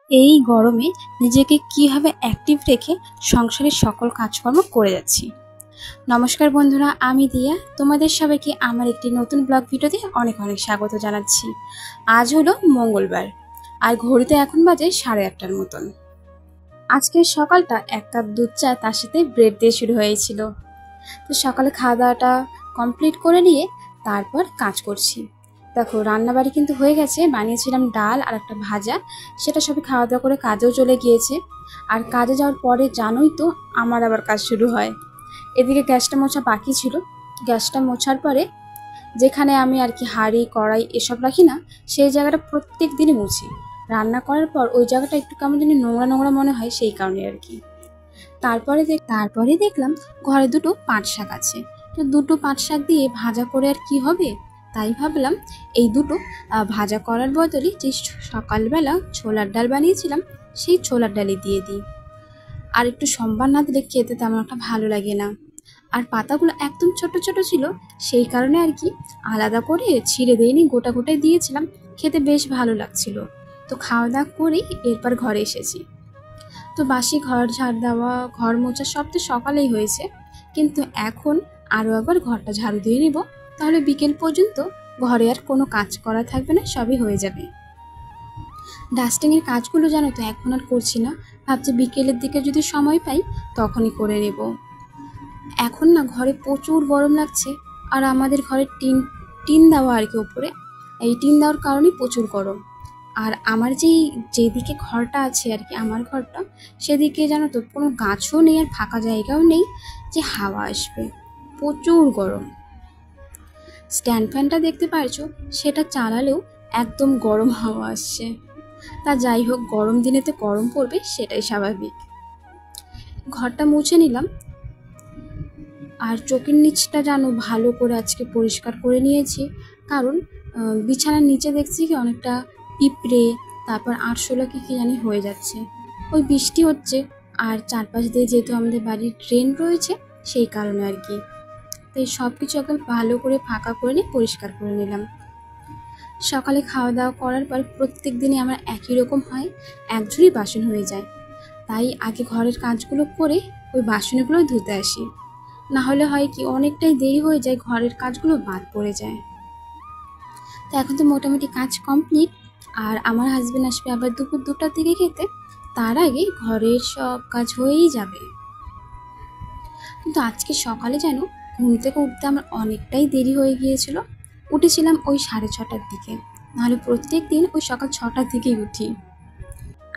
এই গরমে নিজেকে কিভাবে অ্যাক্টিভ রেখে সংসারের সকল কাজকর্ম করে যাচ্ছি। নমস্কার বন্ধুরা, আমি দিয়া তোমাদের সবাইকে আমার একটি নতুন ব্লগ ভিডিওতে অনেক অনেক স্বাগত জানাচ্ছি। আজ হলো মঙ্গলবার আর ঘড়িতে এখন বাজে 8:30টার মতন। আজকের সকালটা 1 কাপ দুধ চা তার সাথে ব্রেড দিয়ে শুরু হয়েছিল। তো সকালে খাওয়া দাওয়াটা কমপ্লিট করে নিয়ে তারপর কাজ করছি। দেখো রান্নাবাড়ি কিন্তু হয়ে গেছে, বানিয়েছিলাম ডাল আর একটা ভাজা, সেটা সবই খাওয়া দাওয়া করে কাজেও চলে গিয়েছে। আর কাজে যাওয়ার পরে জানোই তো আমার আবার কাজ শুরু হয়। এদিকে গ্যাসটা মোছা বাকি ছিল, গ্যাসটা মোছার পরে যেখানে আমি আর কি হাঁড়ি কড়াই এসব রাখি না, সেই জায়গাটা প্রত্যেক দিনই মুছি। রান্না করার পর ওই জায়গাটা একটু কেমন জানি নোংরা নোংরা মনে হয়, সেই কারণে আর কি। তারপরে দেখলাম ঘরে দুটো পাট শাক আছে, তো দুটো পাট শাক দিয়ে ভাজা করে আর কি হবে, তাই ভাবলাম এই দুটো ভাজা করার বদলে যে সকালবেলা ছোলার ডাল বানিয়েছিলাম সেই ছোলার ডালই দিয়ে দিই। আর একটু সম্বার না দিলে খেতে তেমন একটা ভালো লাগে না। আর পাতাগুলো একদম ছোট ছোট ছিল, সেই কারণে আর কি আলাদা করে ছিঁড়ে দিইনি, গোটা গোটাই দিয়েছিলাম। খেতে বেশ ভালো লাগছিল। তো খাওয়া দাওয়া করেই এরপর ঘরে এসেছি। তো বাসি ঘর ঝাড় দেওয়া, ঘর মোছা সব তো সকালেই হয়েছে, কিন্তু এখন আরও একবার ঘরটা ঝাড়ু দিয়ে নিব, তাহলে বিকেল পর্যন্ত ঘরে আর কোনো কাজ করা থাকবে না, সবই হয়ে যাবে। ডাস্টিংয়ের কাজগুলো জানো তো এখন আর করছি না, ভাবছি বিকেলের দিকে যদি সময় পাই তখনই করে নেব। এখন না ঘরে প্রচুর গরম লাগছে, আর আমাদের ঘরে টিন দেওয়া আর কি ওপরে, এই টিন দেওয়ার কারণেই প্রচুর গরম। আর আমার যেদিকে ঘরটা আছে আর কি, আমার ঘরটা, সেদিকে জানো তো কোনো গাছও নেই আর ফাঁকা জায়গাও নেই যে হাওয়া আসবে, প্রচুর গরম। স্ট্যান্ড ফ্যানটা দেখতে পারছো, সেটা চালালেও একদম গরম হাওয়া আসছে। তা যাই হোক, গরম দিনে তো গরম পড়বে, সেটাই স্বাভাবিক। ঘরটা মুছে নিলাম, আর চোখের নিচটা জানো ভালো করে আজকে পরিষ্কার করে নিয়েছি, কারণ বিছানার নিচে দেখছি কি অনেকটা পিঁপড়ে, তারপর আরশোলা কি জানি হয়ে যাচ্ছে। ওই বৃষ্টি হচ্ছে, আর চারপাশ দিয়ে যেহেতু আমাদের বাড়ির ড্রেন রয়েছে, সেই কারণে আর কি। তাই সব কিছু একদম ভালো করে ফাঁকা করে নিয়ে পরিষ্কার করে নিলাম। সকালে খাওয়া দাওয়া করার পর প্রত্যেক দিনই আমার একই রকম হয়, এক ঝুড়ি বাসন হয়ে যায়। তাই আগে ঘরের কাজগুলো করে ওই বাসনগুলো ধুতে আসি, না হলে হয় কি অনেকটাই দেরি হয়ে যায়, ঘরের কাজগুলো বাদ পড়ে যায়। তো এখন তো মোটামুটি কাজ কমপ্লিট, আর আমার হাজবেন্ড আসবে আবার দুপুর 2টার দিকে খেতে, তার আগে ঘরের সব কাজ হয়েই যাবে। কিন্তু আজকে সকালে যেন ঘুম থেকে উঠতে আমার অনেকটাই দেরি হয়ে গিয়েছিল। উঠেছিলাম ওই 6:30টার দিকে, নাহলে প্রত্যেক দিন ওই সকাল 6টার দিকেই উঠি।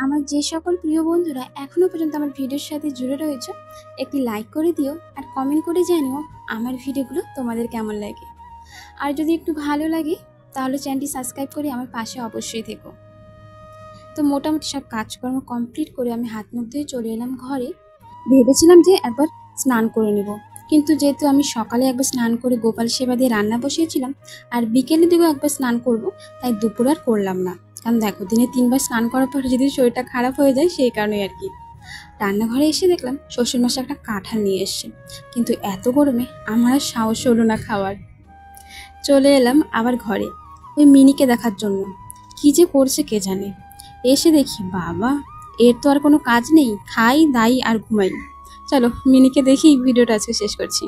আমার যে সকল প্রিয় বন্ধুরা এখনও পর্যন্ত আমার ভিডিওর সাথে জুড়ে রয়েছে, একটি লাইক করে দিও আর কমেন্ট করে জানিও আমার ভিডিওগুলো তোমাদের কেমন লাগে। আর যদি একটু ভালো লাগে তাহলে চ্যানেলটি সাবস্ক্রাইব করে আমার পাশে অবশ্যই থেকো। তো মোটামুটি সব কাজকর্ম কমপ্লিট করে আমি হাত মুখ ধুয়ে চলে এলাম ঘরে। ভেবেছিলাম যে একবার স্নান করে নেব, কিন্তু যেহেতু আমি সকালে একবার স্নান করে গোপাল সেবা দিয়ে রান্না বসিয়েছিলাম, আর বিকেলের দিকেও একবার স্নান করব, তাই দুপুর আর করলাম না। কারণ দেখো দিনে 3বার স্নান করার পর যদি শরীরটা খারাপ হয়ে যায়, সেই কারণেই আর কি। রান্নাঘরে এসে দেখলাম শ্বশুরমশাই একটা কাঁঠাল নিয়ে এসছে, কিন্তু এত গরমে আমার আর সাহস হলো না খাওয়ার। চলে এলাম আবার ঘরে ওই মিনিকে দেখার জন্য, কি যে করছে কে জানে। এসে দেখি বাবা, এর তো আর কোনো কাজ নেই, খাই দাই আর ঘুমাই। চলো মিনিকে দেখি ভিডিওটা আজকে শেষ করছি।